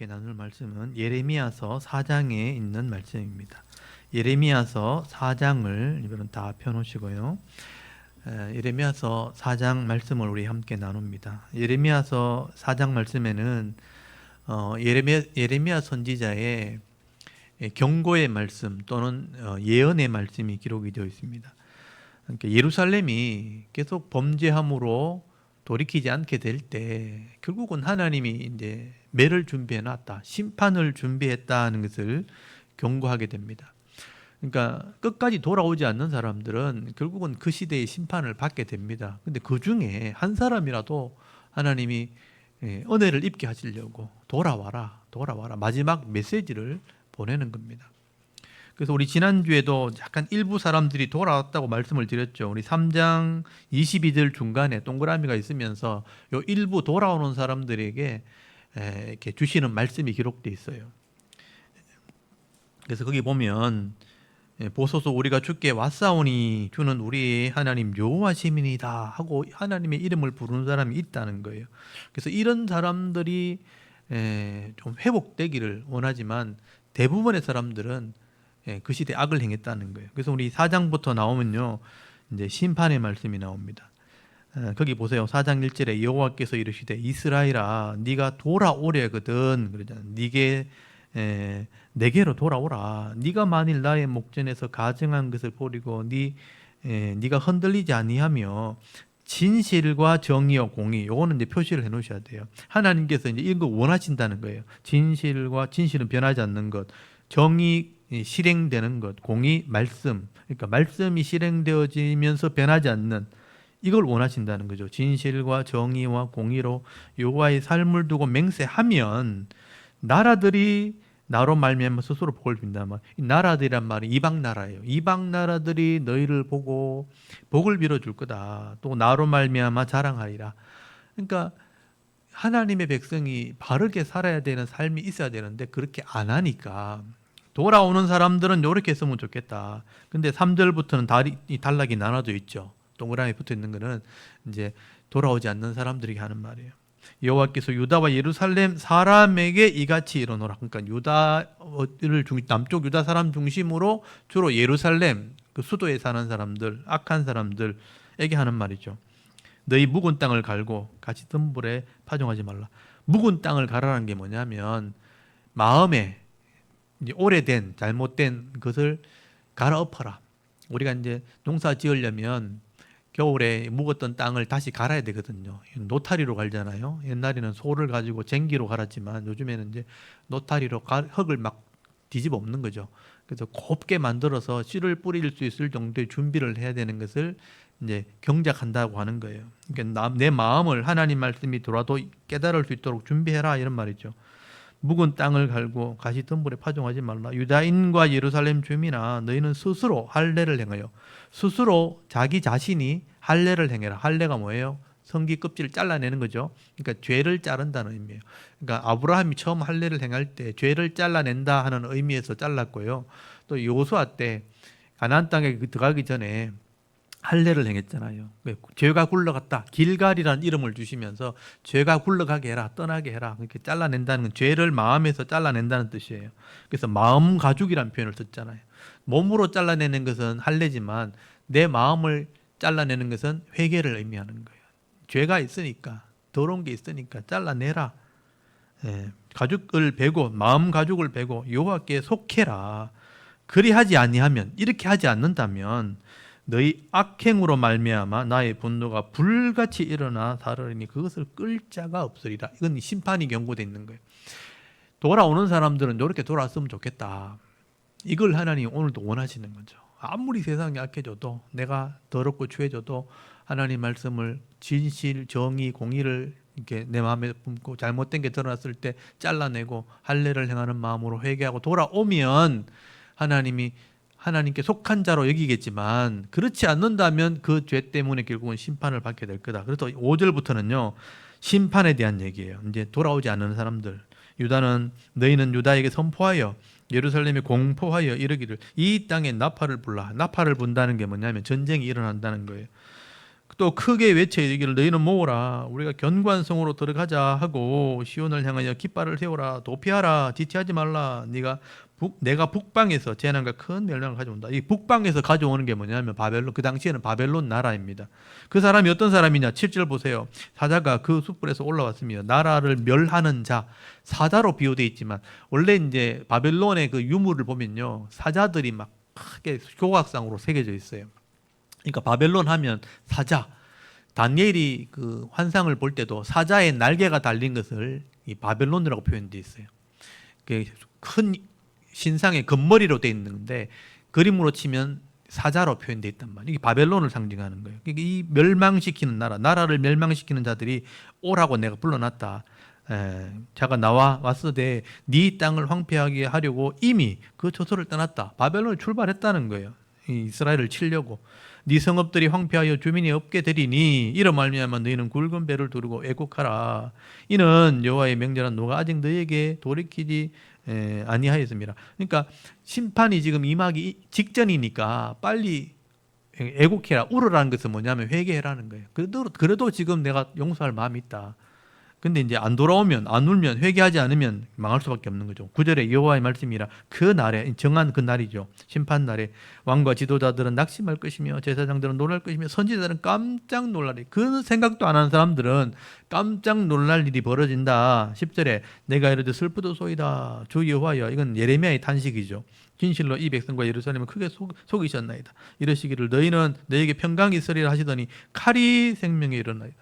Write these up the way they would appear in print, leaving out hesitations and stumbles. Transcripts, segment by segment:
함께 나눌 말씀은 예레미야서 4장에 있는 말씀입니다. 예레미야서 4장을 이번엔 다 펴놓으시고요. 예레미야서 4장 말씀을 우리 함께 나눕니다. 예레미야서 4장 말씀에는 예레미야 선지자의 경고의 말씀 또는 예언의 말씀이 기록이 되어 있습니다. 그러니까 예루살렘이 계속 범죄함으로 돌이키지 않게 될 때 결국은 하나님이 이제 매를 준비해 놨다, 심판을 준비했다는 것을 경고하게 됩니다. 그러니까 끝까지 돌아오지 않는 사람들은 결국은 그 시대의 심판을 받게 됩니다. 근데 그 중에 한 사람이라도 하나님이 은혜를 입게 하시려고 돌아와라, 돌아와라 마지막 메시지를 보내는 겁니다. 그래서 우리 지난주에도 약간 일부 사람들이 돌아왔다고 말씀을 드렸죠. 우리 3장 22절 중간에 동그라미가 있으면서 요 일부 돌아오는 사람들에게 이렇게 주시는 말씀이 기록되어 있어요. 그래서 거기 보면 보소서 우리가 주께 왔사오니 주는 우리 하나님 여호와 시민이다 하고 하나님의 이름을 부르는 사람이 있다는 거예요. 그래서 이런 사람들이 좀 회복되기를 원하지만 대부분의 사람들은 그 시대에 악을 행했다는 거예요. 그래서 우리 4장부터 나오면요, 이제 심판의 말씀이 나옵니다. 거기 보세요. 4장 1절에 여호와께서 이르시되 이스라엘아 네가 돌아오려거든 그러잖아요. 내게로 돌아오라. 네가 만일 나의 목전에서 가증한 것을 버리고 네가 흔들리지 아니하며 진실과 정의와 공의, 요거는 이제 표시를 해 놓으셔야 돼요. 하나님께서 이제 이런 거 원하신다는 거예요. 진실은 변하지 않는 것, 정의 실행되는 것, 공의 말씀, 그러니까 말씀이 실행되어지면서 변하지 않는 이걸 원하신다는 거죠. 진실과 정의와 공의로 여호와의 삶을 두고 맹세하면 나라들이 나로 말미암아 스스로 복을 빈다. 이 나라들이란 말이 이방 나라예요. 이방 나라들이 너희를 보고 복을 빌어줄 거다. 또 나로 말미암아 자랑하리라. 그러니까 하나님의 백성이 바르게 살아야 되는 삶이 있어야 되는데 그렇게 안 하니까 돌아오는 사람들은 이렇게 했으면 좋겠다. 근데 3절부터는 단락이 나눠져 있죠. 동그라미 붙어 있는 거는 이제 돌아오지 않는 사람들에게 하는 말이에요. 여호와께서 유다와 예루살렘 사람에게 이같이 이르노라. 그러니까 남쪽 유다 사람 중심으로 주로 예루살렘 그 수도에 사는 사람들, 악한 사람들에게 하는 말이죠. 너희 묵은 땅을 갈고 같이 덤불에 파종하지 말라. 묵은 땅을 가라는 게 뭐냐면 마음에 이제 오래된 잘못된 것을 갈아엎어라. 우리가 이제 농사 지으려면 겨울에 묵었던 땅을 다시 갈아야 되거든요. 노타리로 갈잖아요. 옛날에는 소를 가지고 쟁기로 갈았지만 요즘에는 이제 노타리로 흙을 막 뒤집어 엎는 거죠. 그래서 곱게 만들어서 씨를 뿌릴 수 있을 정도의 준비를 해야 되는 것을 이제 경작한다고 하는 거예요. 그러니까 내 마음을 하나님 말씀이 들어와도 깨달을 수 있도록 준비해라 이런 말이죠. 묵은 땅을 갈고 가시 덤불에 파종하지 말라. 유다인과 예루살렘 주민아 너희는 스스로 할례를 행하여 스스로 자기 자신이 할례를 행해라. 할례가 뭐예요? 성기 껍질을 잘라내는 거죠. 그러니까 죄를 자른다는 의미예요. 그러니까 아브라함이 처음 할례를 행할 때 죄를 잘라낸다 하는 의미에서 잘랐고요. 또 여호수아 때 가나안 땅에 들어가기 전에 할례를 행했잖아요. 죄가 굴러갔다. 길갈이라는 이름을 주시면서 죄가 굴러가게 해라. 떠나게 해라. 이렇게 잘라낸다는 건 죄를 마음에서 잘라낸다는 뜻이에요. 그래서 마음 가죽이라는 표현을 썼잖아요. 몸으로 잘라내는 것은 할례지만 내 마음을 잘라내는 것은 회개를 의미하는 거예요. 죄가 있으니까 더러운 게 있으니까 잘라내라. 가죽을 베고 마음 가죽을 베고 여호와께 속해라. 그리하지 아니하면 이렇게 하지 않는다면 너희 악행으로 말미암아 나의 분노가 불같이 일어나 다르리니 그것을 끌 자가 없으리라. 이건 심판이 경고되어 있는 거예요. 돌아오는 사람들은 이렇게 돌아왔으면 좋겠다. 이걸 하나님이 오늘도 원하시는 거죠. 아무리 세상이 악해져도 내가 더럽고 추해져도 하나님 말씀을 진실, 정의, 공의를 이렇게 내 마음에 품고 잘못된 게 드러났을 때 잘라내고 할례를 행하는 마음으로 회개하고 돌아오면 하나님께 속한 자로 여기겠지만 그렇지 않는다면 그 죄 때문에 결국은 심판을 받게 될 거다. 그래서 5절부터는요 심판에 대한 얘기예요. 이제 돌아오지 않는 사람들, 너희는 유다에게 선포하여 예루살렘에 공포하여 이르기를 이 땅에 나팔을 불라. 나팔을 분다는 게 뭐냐면 전쟁이 일어난다는 거예요. 또 크게 외쳐 이르기를 너희는 모으라 우리가 견고한 성으로 들어가자 하고 시온을 향하여 깃발을 세우라 도피하라 지체하지 말라 내가 북방에서 재난과 큰 멸망을 가져온다. 이 북방에서 가져오는 게 뭐냐면 바벨론, 그 당시에는 바벨론 나라입니다. 그 사람이 어떤 사람이냐? 7절 보세요. 사자가 그 숯불에서 올라왔으며 나라를 멸하는 자, 사자로 비유되어 있지만 원래 이제 바벨론의 그 유물을 보면요 사자들이 막 크게 조각상으로 새겨져 있어요. 그러니까 바벨론 하면 사자. 다니엘이 그 환상을 볼 때도 사자의 날개가 달린 것을 이 바벨론이라고 표현되어 있어요. 큰 신상의 금머리로 되어 있는데 그림으로 치면 사자로 표현되어 있단 말이에요. 이게 바벨론을 상징하는 거예요. 그러니까 이 멸망시키는 나라를 멸망시키는 자들이 오라고 내가 불러놨다. 자가 왔으되 네 땅을 황폐하게 하려고 이미 그 처소를 떠났다. 바벨론을 출발했다는 거예요. 이스라엘을 치려고. 네 성읍들이 황폐하여 주민이 없게 되리니 이로 말미암아 너희는 굵은 배를 두르고 애국하라. 이는 여호와의 명절한 노가 아직 너희에게 돌이키지 아니하였습니다. 그러니까 심판이 지금 임하기 직전이니까 빨리 애국해라. 울으라는 것은 뭐냐면 회개해라는 거예요. 그래도 지금 내가 용서할 마음이 있다. 근데 이제 안 돌아오면, 안 울면, 회개하지 않으면 망할 수밖에 없는 거죠. 9절에 여호와의 말씀이라 그 날에, 정한 그 날이죠. 심판 날에 왕과 지도자들은 낙심할 것이며 제사장들은 놀랄 것이며 선지자들은 깜짝 놀라리. 그 생각도 안 하는 사람들은 깜짝 놀랄 일이 벌어진다. 10절에 내가 이르되 슬프도소이다. 주 여호와여. 이건 예레미야의 탄식이죠. 진실로 이 백성과 예루살렘을 크게 속이셨나이다. 이러시기를 너희는 너에게 평강이 있으리라 하시더니 칼이 생명에 이르나이다.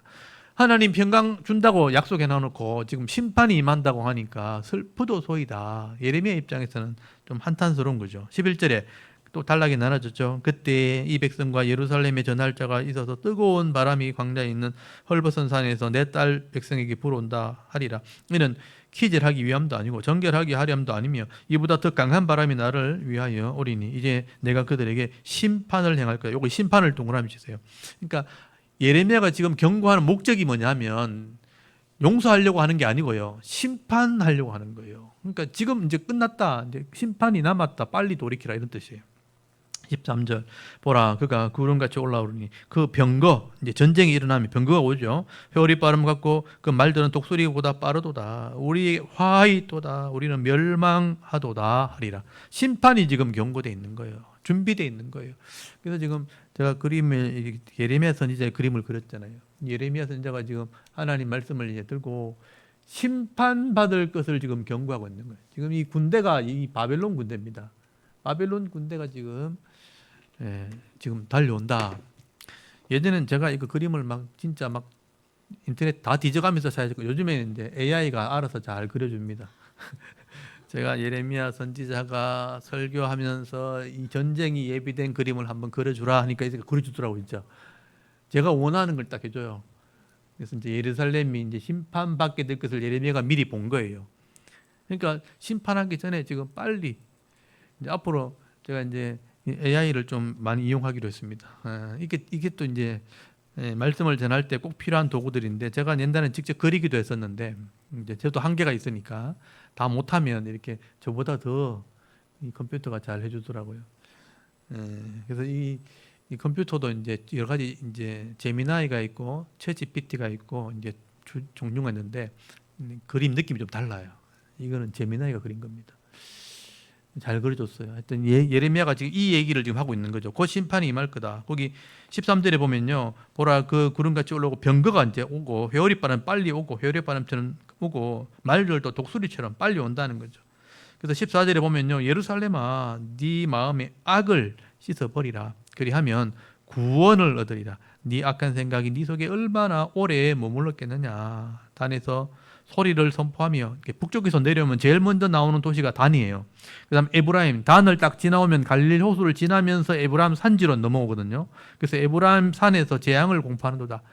하나님 평강 준다고 약속해 놔놓고 지금 심판이 임한다고 하니까 슬프도소이다. 예레미야 입장에서는 좀 한탄스러운 거죠. 11절에 또 단락이 나눠졌죠. 그때 이 백성과 예루살렘에 전할 자가 있어서 뜨거운 바람이 광야에 있는 헐벗은 산에서 내 딸 백성에게 불어온다 하리라. 이는 키질하기 위함도 아니고 정결하기 하렴도 아니며 이보다 더 강한 바람이 나를 위하여 오리니 이제 내가 그들에게 심판을 행할 거야. 요거 심판을 동그라미 치세요. 그러니까 예레미야가 지금 경고하는 목적이 뭐냐면 용서하려고 하는 게 아니고요. 심판하려고 하는 거예요. 그러니까 지금 이제 끝났다. 이제 심판이 남았다. 빨리 돌이키라 이런 뜻이에요. 13절 보라 그가 구름같이 올라오르니 그 병거 이제 전쟁이 일어나면 병거가 오죠. 회오리 빠름 같고 그 말들은 독수리보다 빠르도다. 우리 화이도다. 우리는 멸망하도다 하리라. 심판이 지금 경고되어 있는 거예요. 준비되어 있는 거예요. 그래서 지금 제가 그림을 예레미야 선지자의 그림을 그렸잖아요. 예레미야 선지자가 지금 하나님 말씀을 이제 들고 심판받을 것을 지금 경고하고 있는 거예요. 지금 이 군대가 이 바벨론 군대입니다. 바벨론 군대가 지금 달려온다. 예전엔 제가 이거 그림을 막 진짜 막 인터넷 다 뒤져가면서 사야죠. 요즘에는 이제 AI가 알아서 잘 그려줍니다. 제가 예레미야 선지자가 설교하면서 이 전쟁이 예비된 그림을 한번 그려주라 하니까 이제 그려주더라고요, 진짜. 제가 원하는 걸 딱 해줘요. 그래서 이제 예루살렘이 이제 심판받게 될 것을 예레미야가 미리 본 거예요. 그러니까 심판하기 전에 지금 빨리 이제 앞으로 제가 이제 AI를 좀 많이 이용하기로 했습니다. 이게 또 이제 말씀을 전할 때 꼭 필요한 도구들인데 제가 옛날에 직접 그리기도 했었는데 이제 저도 한계가 있으니까 다 못하면 이렇게 저보다 더 이 컴퓨터가 잘 해주더라고요. 그래서 이 컴퓨터도 이제 여러 가지 이제 제미나이가 있고 챗GPT가 있고 이제 종류가 있는데 그림 느낌이 좀 달라요. 이거는 제미나이가 그린 겁니다. 잘 그려줬어요. 하여튼 예레미야가 지금 이 얘기를 지금 하고 있는 거죠. 곧 심판이 임할 거다. 거기 13절에 보면요. 보라 그 구름같이 올라오고 병거가 이제 오고 회오리바람 빨리 오고 회오리바람처럼 오고 말들도 독수리처럼 빨리 온다는 거죠. 그래서 14절에 보면요. 예루살렘아 네 마음의 악을 씻어버리라. 그리하면 구원을 얻으리라. 네 악한 생각이 네 속에 얼마나 오래 머물렀겠느냐. 단에서 소리를 선포하며 북쪽에서 내려오면 제일 먼저 나오는 도시가 단이에요. 그 다음 에브라임, 단을 딱 지나오면 갈릴 호수를 지나면서 에브라임 산지로 넘어오거든요. 그래서 에브라임 산에서 재앙을 공포하는도다.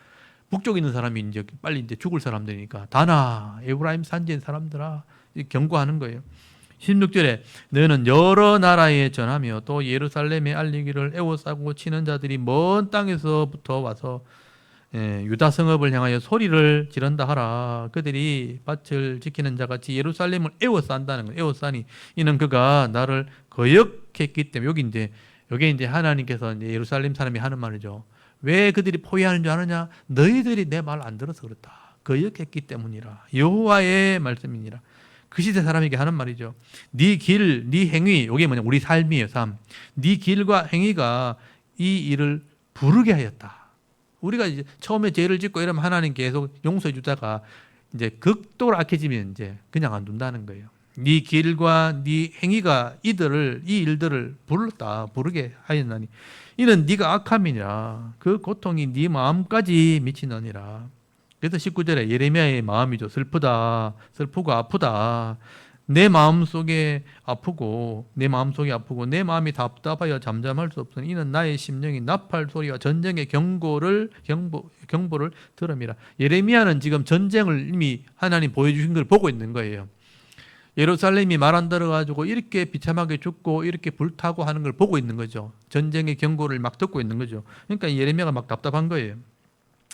북쪽에 있는 사람이 이제 빨리 이제 죽을 사람들이니까 단아, 에브라임 산지의 사람들아 경고하는 거예요. 16절에 너는 여러 나라에 전하며 또 예루살렘에 알리기를 애워싸고 치는 자들이 먼 땅에서부터 와서 유다 성읍을 향하여 소리를 지른다 하라. 그들이 밭을 지키는 자같이 예루살렘을 애워싼다는 거예요. 애워싸니 이는 그가 나를 거역했기 때문에 여기 이제 하나님께서 이제 예루살렘 사람이 하는 말이죠. 왜 그들이 포위하는 줄 아느냐? 너희들이 내 말 안 들어서 그렇다. 거역했기 때문이라. 여호와의 말씀이니라. 그 시대 사람에게 하는 말이죠. 네 길, 네 행위, 이게 뭐냐? 우리 삶이에요, 삶. 네 길과 행위가 이 일을 부르게 하였다. 우리가 이제 처음에 죄를 짓고 이러면 하나님 계속 용서해 주다가 이제 극도로 악해지면 이제 그냥 안 둔다는 거예요. 네 길과 네 행위가 이 일들을 부르게 하였나니 이는 네가 악함이니라. 그 고통이 네 마음까지 미치느니라. 그래서 19절에 예레미야의 마음이죠. 슬프고 아프다. 내 마음속에 아프고 내 마음이 답답하여 잠잠할 수 없으니 이는 나의 심령이 나팔 소리와 전쟁의 경보를 들음이라. 예레미야는 지금 전쟁을 이미 하나님 보여주신 걸 보고 있는 거예요. 예루살렘이 말 안 들어가지고 이렇게 비참하게 죽고 이렇게 불타고 하는 걸 보고 있는 거죠. 전쟁의 경고를 막 듣고 있는 거죠. 그러니까 예레미야가 막 답답한 거예요.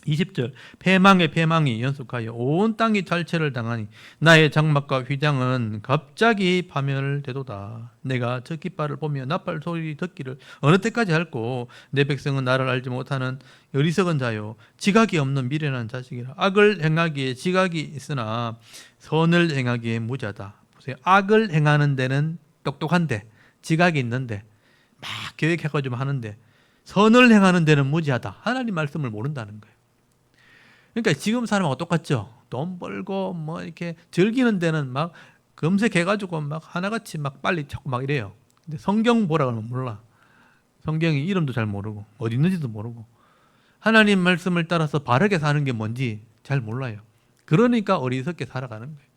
20절 패망이 연속하여 온 땅이 잘체를 당하니 나의 장막과 휘장은 갑자기 파멸되도다. 내가 저 깃발을 보며 나팔 소리 듣기를 어느 때까지 할꼬. 내 백성은 나를 알지 못하는 어리석은 자요 지각이 없는 미련한 자식이라. 악을 행하기에 지각이 있으나 선을 행하기에 무자다. 보세요. 악을 행하는 데는 똑똑한데 지각이 있는데 막 계획해가지고 하는데 선을 행하는 데는 무지하다. 하나님 말씀을 모른다는 거예요. 그러니까 지금 사람하고 똑같죠. 돈 벌고 뭐 이렇게 즐기는 데는 막 검색해가지고 막 하나같이 막 빨리 찾고 막 이래요. 근데 성경 보라 그러면 몰라. 성경이 이름도 잘 모르고 어디 있는지도 모르고 하나님 말씀을 따라서 바르게 사는 게 뭔지 잘 몰라요. 그러니까 어리석게 살아가는 거예요.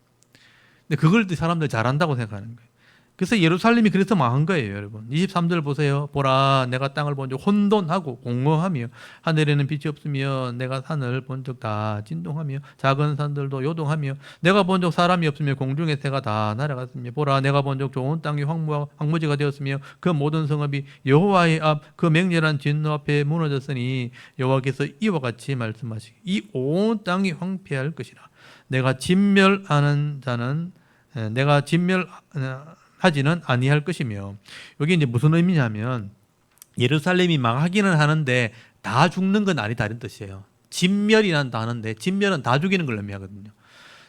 근데 그걸 사람들 잘한다고 생각하는 거예요. 그래서 예루살렘이 그래서 망한 거예요, 여러분. 23절 보세요. 보라, 내가 땅을 본 적 혼돈하고 공허하며 하늘에는 빛이 없으며 내가 산을 본 적 다 진동하며 작은 산들도 요동하며 내가 본 적 사람이 없으며 공중의 새가 다 날아갔으며 보라, 내가 본 적 좋은 땅이 황무지가 되었으며 그 모든 성읍이 여호와의 앞 그 맹렬한 진노 앞에 무너졌으니 여호와께서 이와 같이 말씀하시기 이 온 땅이 황폐할 것이라. 내가 진멸하는 자는 하지는 아니할 것이며. 여기 이제 무슨 의미냐면 예루살렘이 망하기는 하는데 다 죽는 건 아니다 이런 뜻이에요. 진멸이란 단어인데 진멸은 다 죽이는 걸 의미하거든요.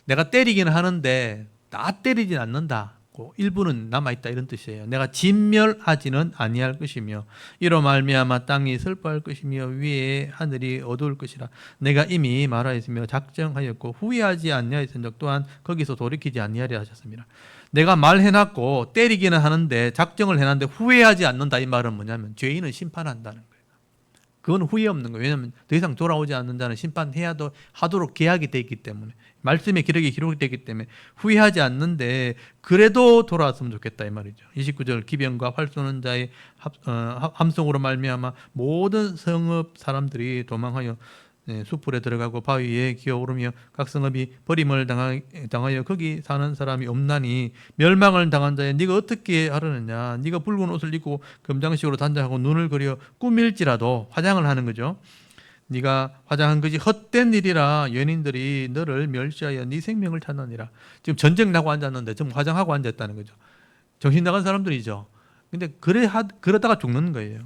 내가 때리기는 하는데 다 때리진 않는다. 일부는 남아있다 이런 뜻이에요. 내가 진멸하지는 아니할 것이며 이로 말미암아 땅이 슬퍼할 것이며 위에 하늘이 어두울 것이라. 내가 이미 말하였으며 작정하였고 후회하지 아니하였은즉 또한 거기서 돌이키지 아니하리라 하셨습니다. 내가 말해놨고 때리기는 하는데 작정을 해놨는데 후회하지 않는다. 이 말은 뭐냐면 죄인은 심판한다는 거예요. 그건 후회 없는 거예요. 왜냐하면 더 이상 돌아오지 않는 자는 심판해야 하도록 계약이 되어 있기 때문에 말씀의 기록이 기록되기 때문에 후회하지 않는데 그래도 돌아왔으면 좋겠다 이 말이죠. 29절 기병과 활 쏘는 자의 함성으로 말미암아 모든 성읍 사람들이 도망하여 숲불에 들어가고 바위에 기어오르며 각 성읍이 버림을 당하여 거기 사는 사람이 없나니 멸망을 당한 자에 네가 어떻게 하려느냐. 네가 붉은 옷을 입고 금장식으로 단장하고 눈을 그려 꾸밀지라도 화장을 하는 거죠. 네가 화장한 것이 헛된 일이라 연인들이 너를 멸시하여 네 생명을 찾느니라. 지금 전쟁 나고 앉았는데 지금 화장하고 앉았다는 거죠. 정신 나간 사람들이죠. 근데 그러다가 죽는 거예요.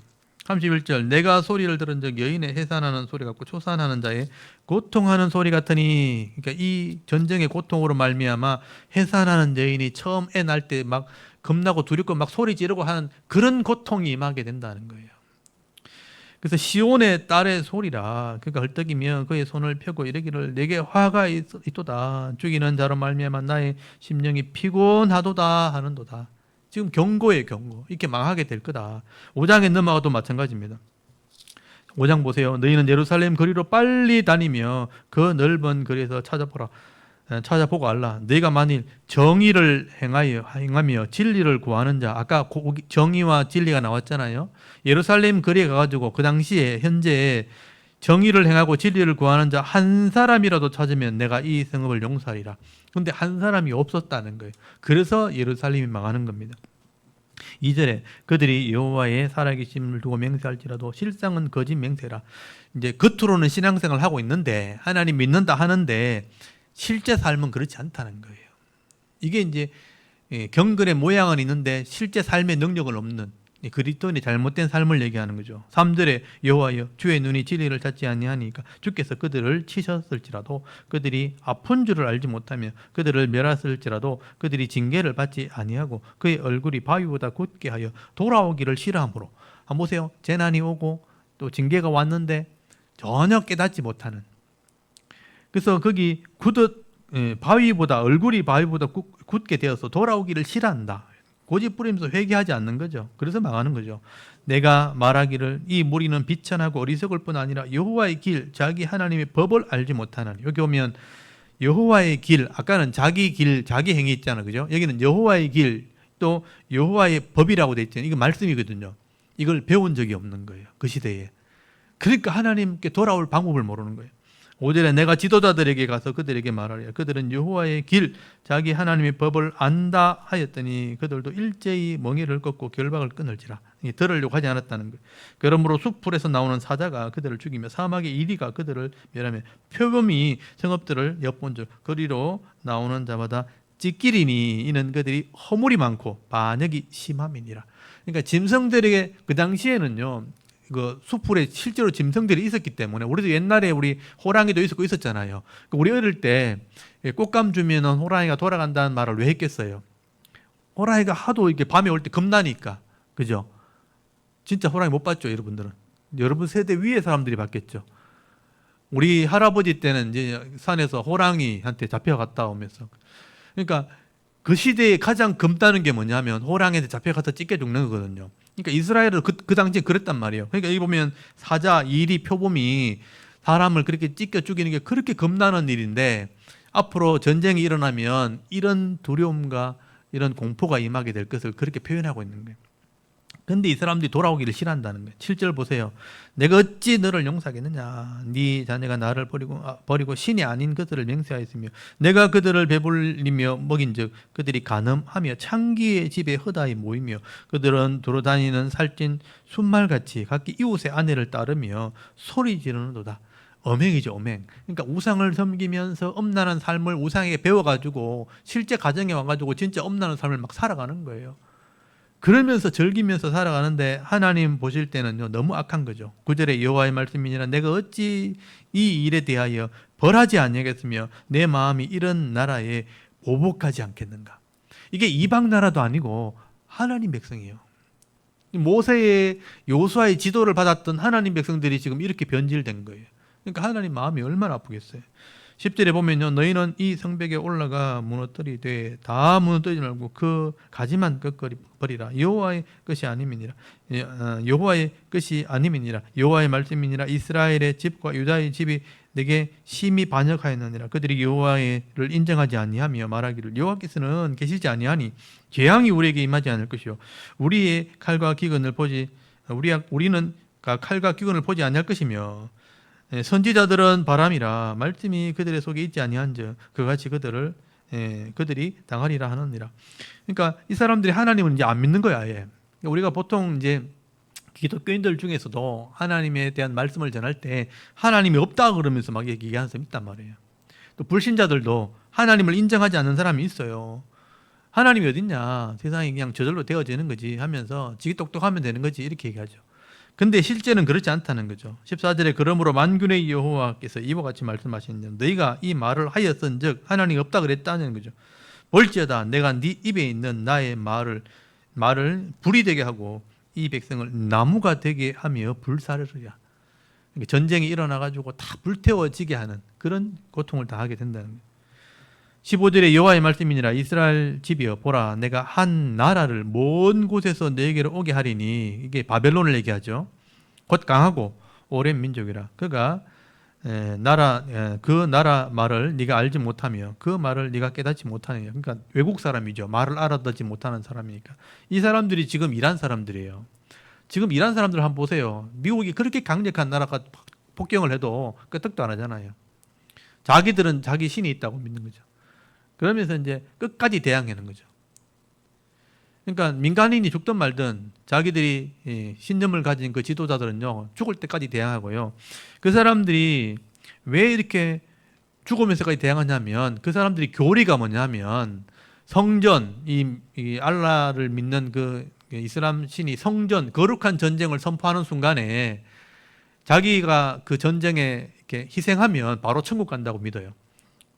31절 내가 소리를 들은 적 여인의 해산하는 소리 같고 초산하는 자의 고통하는 소리 같으니. 그러니까 이 전쟁의 고통으로 말미암아 해산하는 여인이 처음 애 낳을 때 막 겁나고 두렵고 막 소리 지르고 하는 그런 고통이 임하게 된다는 거예요. 그래서 시온의 딸의 소리라. 그러니까 헐떡이며 그의 손을 펴고 이르기를 내게 화가 있도다. 죽이는 자로 말미암아 나의 심령이 피곤하도다 하는도다. 지금 경고예요, 경고. 이렇게 망하게 될 거다. 5장에 넘어가도 마찬가지입니다. 5장 보세요. 너희는 예루살렘 거리로 빨리 다니며 그 넓은 거리에서 찾아보고 알라. 너희가 만일 정의를 행하며 진리를 구하는 자. 아까 정의와 진리가 나왔잖아요. 예루살렘 거리에 가가지고 그 당시에 현재 정의를 행하고 진리를 구하는 자 한 사람이라도 찾으면 내가 이 성읍을 용서하리라. 근데 한 사람이 없었다는 거예요. 그래서 예루살렘이 망하는 겁니다. 2절에 그들이 여호와의 살아계심을 두고 맹세할지라도 실상은 거짓 맹세라. 이제 겉으로는 신앙생활을 하고 있는데 하나님 믿는다 하는데 실제 삶은 그렇지 않다는 거예요. 이게 이제 경건의 모양은 있는데 실제 삶의 능력은 없는 그리스도인의 잘못된 삶을 얘기하는 거죠. 3절에 여호와여 주의 눈이 진리를 찾지 아니하니까 주께서 그들을 치셨을지라도 그들이 아픈 줄을 알지 못하며 그들을 멸하실지라도 그들이 징계를 받지 아니하고 그의 얼굴이 바위보다 굳게 하여 돌아오기를 싫어하므로. 한번 보세요. 재난이 오고 또 징계가 왔는데 전혀 깨닫지 못하는. 그래서 거기 바위보다 얼굴이 바위보다 굳게 되어서 돌아오기를 싫어한다. 고집 부리면서 회개하지 않는 거죠. 그래서 망하는 거죠. 내가 말하기를 이 무리는 비천하고 어리석을 뿐 아니라 여호와의 길 자기 하나님의 법을 알지 못하나니. 여기 보면 여호와의 길, 아까는 자기 길 자기 행위 있잖아요. 그죠? 여기는 여호와의 길 또 여호와의 법이라고 돼 있잖아요. 이거 말씀이거든요. 이걸 배운 적이 없는 거예요. 그 시대에. 그러니까 하나님께 돌아올 방법을 모르는 거예요. 5절에 내가 지도자들에게 가서 그들에게 말하리라. 그들은 여호와의 길 자기 하나님의 법을 안다 하였더니 그들도 일제히 멍에를 꺾고 결박을 끊을지라. 들으려고 하지 않았다는 거예요. 그러므로 숲풀에서 나오는 사자가 그들을 죽이며 사막의 이리가 그들을 멸하며 표범이 성읍들을 엿본 줄 거리로 나오는 자마다 찢기리니 이는 그들이 허물이 많고 반역이 심함이니라. 그러니까 짐승들에게 그 당시에는요, 그 숲풀에 실제로 짐승들이 있었기 때문에, 우리도 옛날에 우리 호랑이도 있었고 있었잖아요. 우리 어릴 때 꽃감 주면은 호랑이가 돌아간다는 말을 왜 했겠어요? 호랑이가 하도 이렇게 밤에 올 때 겁나니까. 그죠? 진짜 호랑이 못 봤죠, 여러분들은? 여러분 세대 위에 사람들이 봤겠죠. 우리 할아버지 때는 이제 산에서 호랑이한테 잡혀갔다 오면서. 그러니까 그 시대에 가장 겁나는 게 뭐냐면 호랑이한테 잡혀가서 찢겨 죽는 거거든요. 그러니까 이스라엘은 그 당시에 그랬단 말이에요. 그러니까 여기 보면 사자, 이리, 표범이 사람을 그렇게 찢겨 죽이는 게 그렇게 겁나는 일인데, 앞으로 전쟁이 일어나면 이런 두려움과 이런 공포가 임하게 될 것을 그렇게 표현하고 있는 거예요. 근데 이 사람들이 돌아오기를 싫어한다는 거예요. 7절 보세요. 내가 어찌 너를 용서하겠느냐. 네 자네가 나를 버리고 신이 아닌 것들을 맹세하였으며 내가 그들을 배불리며 먹인즉 그들이 간음하며 창기의 집에 허다히 모이며 그들은 돌아다니는 살찐 순말같이 각기 이웃의 아내를 따르며 소리 지르는도다. 엄행이죠, 엄행. 그러니까 우상을 섬기면서 엄란한 삶을 우상에게 배워가지고 실제 가정에 와가지고 진짜 엄란한 삶을 막 살아가는 거예요. 그러면서 즐기면서 살아가는데 하나님 보실 때는요, 너무 악한 거죠. 9절에 여호와의 말씀이니라 내가 어찌 이 일에 대하여 벌하지 아니하겠으며 내 마음이 이런 나라에 보복하지 않겠는가. 이게 이방 나라도 아니고 하나님 백성이에요. 모세의 요수아의 지도를 받았던 하나님 백성들이 지금 이렇게 변질된 거예요. 그러니까 하나님 마음이 얼마나 아프겠어요. 10절에 보면요, 너희는 이 성벽에 올라가 무너뜨리되 다 무너뜨리지 말고 그 가지만 꺾어리 버리라. 여호와의 것이 아님이니라. 여호와의 것이 아님이니라. 여호와의 말씀이니라. 이스라엘의 집과 유다의 집이 내게 심히 반역하였느니라. 그들이 여호와를 인정하지 아니하며 말하기를 여호와께서는 계시지 아니하니 재앙이 우리에게 임하지 않을 것이요 우리의 칼과 기근을 보지 우리는 칼과 기근을 보지 아니할 것이며 선지자들은 바람이라 말씀이 그들의 속에 있지 아니한즉 그같이 그들이 당하리라 하느니라. 그러니까 이 사람들이 하나님을 이제 안 믿는 거야. 아예. 우리가 보통 이제 기독교인들 중에서도 하나님에 대한 말씀을 전할 때 하나님이 없다 그러면서 막 얘기하는 사람이 있단 말이에요. 또 불신자들도 하나님을 인정하지 않는 사람이 있어요. 하나님이 어딨냐, 세상이 그냥 저절로 되어지는 거지 하면서 지기 똑똑하면 되는 거지 이렇게 얘기하죠. 근데 실제는 그렇지 않다는 거죠. 14절에 그러므로 만군의 여호와께서 이와 같이 말씀하시느냐 너희가 이 말을 하였은즉 하나님이 없다 그랬다는 거죠. 볼지어다 내가 네 입에 있는 나의 말을 불이 되게 하고 이 백성을 나무가 되게 하며 불사르리라. 그러니까 전쟁이 일어나가지고 다 불태워지게 하는 그런 고통을 당하게 된다는 거예요. 15절에 여호와의 말씀이니라 이스라엘 집이여 보라 내가 한 나라를 먼 곳에서 너에게로 오게 하리니 이게 바벨론을 얘기하죠. 곧 강하고 오랜 민족이라 그가 그 나라 말을 네가 알지 못하며 그 말을 네가 깨닫지 못하느냐. 그러니까 외국 사람이죠. 말을 알아듣지 못하는 사람이니까. 이 사람들이 지금 이란 사람들이에요. 지금 이란 사람들 한번 보세요. 미국이 그렇게 강력한 나라가 폭격을 해도 끄떡도 안 하잖아요. 자기들은 자기 신이 있다고 믿는 거죠. 그러면서 이제 끝까지 대항하는 거죠. 그러니까 민간인이 죽든 말든 자기들이 신념을 가진 그 지도자들은요 죽을 때까지 대항하고요. 그 사람들이 왜 이렇게 죽으면서까지 대항하냐면 그 사람들이 교리가 뭐냐면 성전, 이 알라를 믿는 그 이슬람 신이 성전, 거룩한 전쟁을 선포하는 순간에 자기가 그 전쟁에 이렇게 희생하면 바로 천국 간다고 믿어요.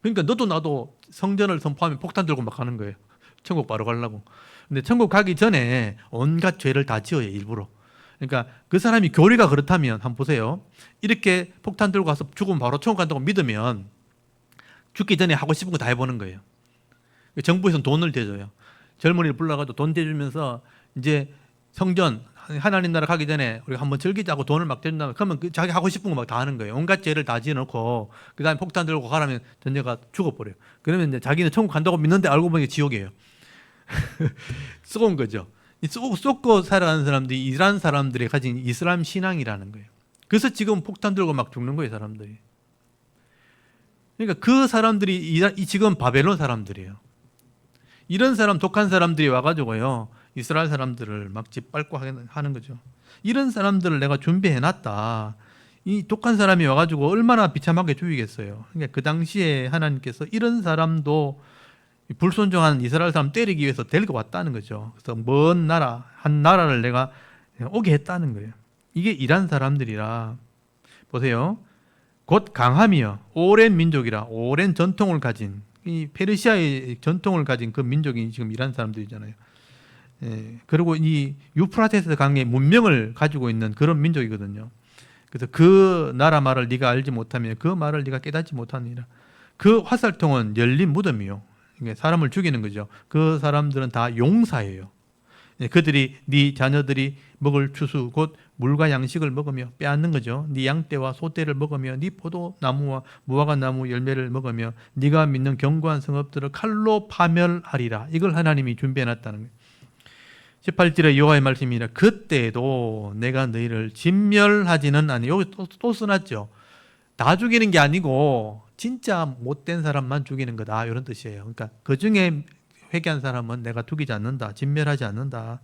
그러니까 너도 나도 성전을 선포하면 폭탄 들고 막 가는 거예요. 천국 바로 가려고. 근데 천국 가기 전에 온갖 죄를 다 지어요, 일부러. 그러니까 그 사람이 교리가 그렇다면 한번 보세요. 이렇게 폭탄 들고 가서 죽으면 바로 천국 간다고 믿으면 죽기 전에 하고 싶은 거 다 해보는 거예요. 정부에서는 돈을 대줘요. 젊은이를 불러가지고 돈 대주면서 이제 성전 하나님 나라 가기 전에 우리가 한번 즐기자고 돈을 막 대준다면 그러면 자기 하고 싶은 거 막 다 하는 거예요. 온갖 죄를 다 지어놓고 그 다음에 폭탄 들고 가라면 전쟁가 죽어버려요. 그러면 이제 자기는 천국 간다고 믿는데 알고 보니 지옥이에요. 쏘은 거죠. 쏟고 살아가는 사람들이 이란 사람들이 가진 이슬람 신앙이라는 거예요. 그래서 지금 폭탄 들고 막 죽는 거예요, 사람들이. 그러니까 그 사람들이 지금 바벨론 사람들이에요. 이런 사람, 독한 사람들이 와가지고요, 이스라엘 사람들을 막 짓밟고 하는 거죠. 이런 사람들을 내가 준비해놨다. 이 독한 사람이 와가지고 얼마나 비참하게 죽이겠어요. 그러니까 그 당시에 하나님께서 이런 사람도 불순종한 이스라엘 사람 때리기 위해서 데리고 왔다는 거죠. 그래서 먼 나라, 한 나라를 내가 오게 했다는 거예요. 이게 이란 사람들이라. 보세요. 곧 강함이여 오랜 민족이라. 오랜 전통을 가진, 이 페르시아의 전통을 가진 그 민족이 지금 이란 사람들이잖아요. 그리고 이 유프라테스 강의 문명을 가지고 있는 그런 민족이거든요. 그래서 그 나라 말을 네가 알지 못하면 그 말을 네가 깨닫지 못하느니라. 그 화살통은 열린 무덤이요. 사람을 죽이는 거죠. 그 사람들은 다 용사예요. 그들이 네 자녀들이 먹을 추수 곧 물과 양식을 먹으며 빼앗는 거죠. 네 양떼와 소떼를 먹으며 네 포도나무와 무화과나무 열매를 먹으며 네가 믿는 견고한 성읍들을 칼로 파멸하리라. 이걸 하나님이 준비해놨다는 거예요. 18절에 여호와의 말씀이라. 그때도 내가 너희를 진멸하지는 아니. 여기 또 써놨죠. 다 죽이는 게 아니고 진짜 못된 사람만 죽이는 거다, 이런 뜻이에요. 그러니까 그 중에 회개한 사람은 내가 죽이지 않는다, 진멸하지 않는다.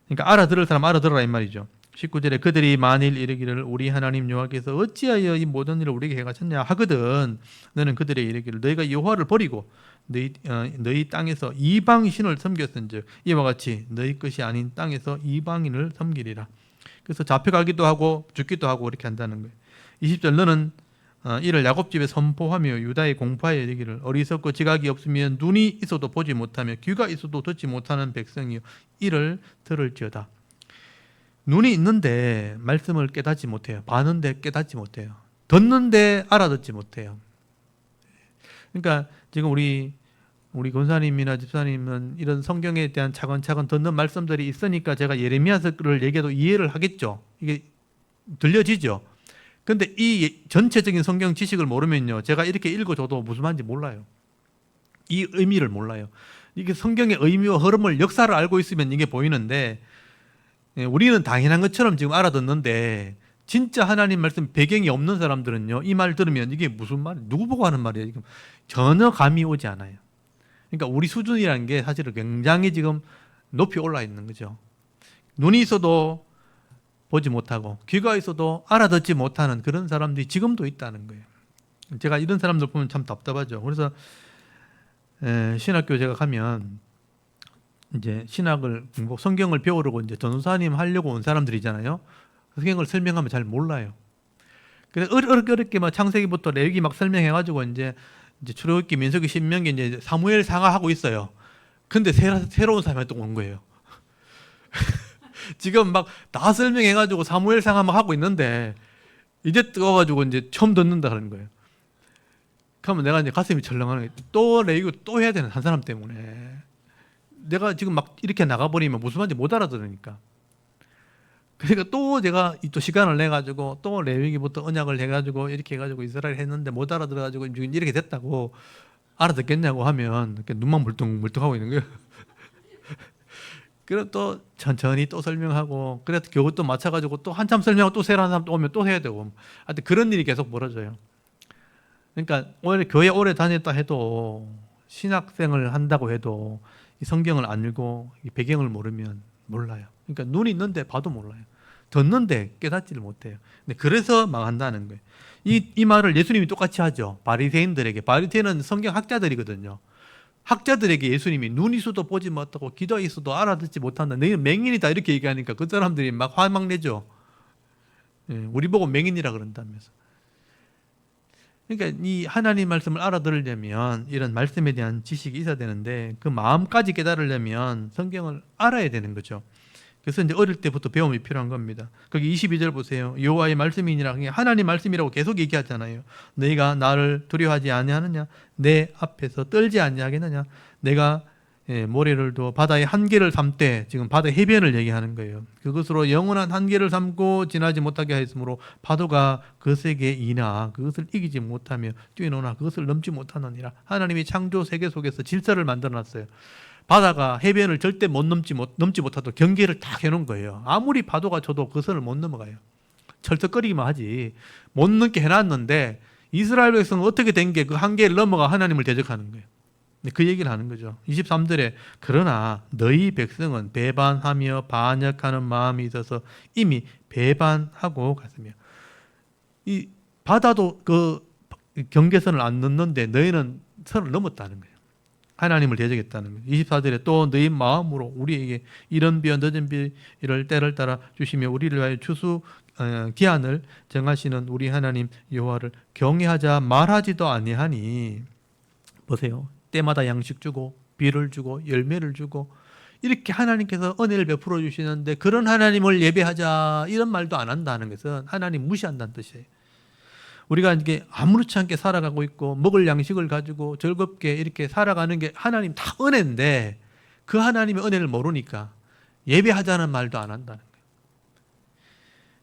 그러니까 알아들을 사람 알아들어라 이 말이죠. 19절에 그들이 만일 이르기를 우리 하나님 여호와께서 어찌하여 이 모든 일을 우리에게 행하셨냐 하거든 너는 그들의 이르기를 너희가 여호와를 버리고 너희 땅에서 이방 신을 섬겼은즉 이와 같이 너희 것이 아닌 땅에서 이방인을 섬기리라. 그래서 잡혀가기도 하고 죽기도 하고 이렇게 한다는 거예요. 20절 너는 이를 야곱 집에 선포하며 유다에 공포하여 이르기를 어리석고 지각이 없으면 눈이 있어도 보지 못하며 귀가 있어도 듣지 못하는 백성이요 이를 들을지어다. 눈이 있는데 말씀을 깨닫지 못해요. 봤는데 깨닫지 못해요. 듣는데 알아듣지 못해요. 그러니까 지금 우리 권사님이나 집사님은 이런 성경에 대한 차근차근 듣는 말씀들이 있으니까 제가 예레미야서를 얘기해도 이해를 하겠죠. 이게 들려지죠. 근데 이 전체적인 성경 지식을 모르면요, 제가 이렇게 읽어줘도 무슨 말인지 몰라요. 이 의미를 몰라요. 이게 성경의 의미와 흐름을, 역사를 알고 있으면 이게 보이는데 우리는 당연한 것처럼 지금 알아듣는데 진짜 하나님 말씀 배경이 없는 사람들은요, 이 말 들으면 이게 무슨 말, 누구 보고 하는 말이에요? 지금 전혀 감이 오지 않아요. 그러니까 우리 수준이라는 게 사실은 굉장히 지금 높이 올라 있는 거죠. 눈이 있어도 보지 못하고 귀가 있어도 알아듣지 못하는 그런 사람들이 지금도 있다는 거예요. 제가 이런 사람들 보면 참 답답하죠. 그래서 신학교 제가 가면 이제 신학을 공부, 성경을 배우려고 이제 전도사님 하려고 온 사람들이잖아요. 성경을 설명하면 잘 몰라요. 그래서 어렵게 막 창세기부터 레위기 막 설명해가지고 이제 출애굽기, 민수기, 신명기 이제 사무엘 상하 하고 있어요. 근데 새로운 사람이 또 온 거예요. 지금 막 다 설명해가지고 사무엘 상하 막 하고 있는데 이제 뜨거워가지고 이제 처음 듣는다 그러는 거예요. 그러면 내가 이제 가슴이 철렁하는 거예요. 또 레위기 또 해야 되는 한 사람 때문에. 내가 지금 막 이렇게 나가버리면 무슨 말인지 못 알아들으니까. 그러니까 또 제가 또 시간을 내가지고 또 레위기부터 언약을 해가지고 이렇게 해가지고 이스라엘 했는데 못 알아들어가지고 이렇게 됐다고 알아듣겠냐고 하면 이렇게 눈만 물뚱물뚱하고 있는 거예요. 그래서 또 천천히 또 설명하고, 그래서 겨우 또 맞춰가지고 또 한참 설명하고 또 새로운 사람 또 오면 또 해야 되고, 하여튼 그런 일이 계속 벌어져요. 그러니까 교회 오래 다녔다 해도, 신학생을 한다고 해도 이 성경을 안 읽고 이 배경을 모르면 몰라요. 그러니까 눈이 있는데 봐도 몰라요. 듣는데 깨닫지를 못해요. 근데 그래서 망한다는 거예요. 이 말을 예수님이 똑같이 하죠. 바리새인들에게. 바리새인은 성경 학자들이거든요. 학자들에게 예수님이 눈이 있어도 보지 못하고 귀가 있어도 알아듣지 못한다. 너희는 맹인이다 이렇게 얘기하니까 그 사람들이 막 화막 내죠. 우리 보고 맹인이라 그런다면서. 그러니까 이 하나님 말씀을 알아들으려면 이런 말씀에 대한 지식이 있어야 되는데 그 마음까지 깨달으려면 성경을 알아야 되는 거죠. 그래서 이제 어릴 때부터 배움이 필요한 겁니다. 거기 22절 보세요. 여호와의 말씀이니라. 하나님 말씀이라고 계속 얘기하잖아요. 너희가 나를 두려워하지 아니하느냐? 내 앞에서 떨지 아니하겠느냐? 내가 모래를 두어 바다의 한계를 삼되, 지금 바다의 해변을 얘기하는 거예요. 그것으로 영원한 한계를 삼고 지나지 못하게 하였으므로 파도가 그것에게 이나 그것을 이기지 못하며 뛰어노나 그것을 넘지 못하느니라. 하나님이 창조 세계 속에서 질서를 만들어놨어요. 바다가 해변을 절대 넘지 못하도록 경계를 딱 해놓은 거예요. 아무리 파도가 쳐도 그 선을 못 넘어가요. 철썩거리기만 하지. 못 넘게 해놨는데 이스라엘 백성은 어떻게 된 게 그 한계를 넘어가 하나님을 대적하는 거예요. 그 얘기를 하는 거죠. 23절에 그러나 너희 백성은 배반하며 반역하는 마음이 있어서 이미 배반하고 갔으며, 이 바다도 그 경계선을 안 넘는데 너희는 선을 넘었다는 거예요. 하나님을 대적했다는 거예요. 24절에 또 너희 마음으로 우리에게 이른 비와 늦은 비를 때를 따라 주시며 우리를 위하여 추수 기한을 정하시는 우리 하나님 여호와를 경외하자 말하지도 아니하니. 보세요. 때마다 양식 주고 비를 주고 열매를 주고 이렇게 하나님께서 은혜를 베풀어 주시는데 그런 하나님을 예배하자 이런 말도 안 한다는 것은 하나님 무시한다는 뜻이에요. 우리가 이게 아무렇지 않게 살아가고 있고 먹을 양식을 가지고 즐겁게 이렇게 살아가는 게 하나님 다 은혜인데 그 하나님의 은혜를 모르니까 예배하자는 말도 안 한다는 거예요.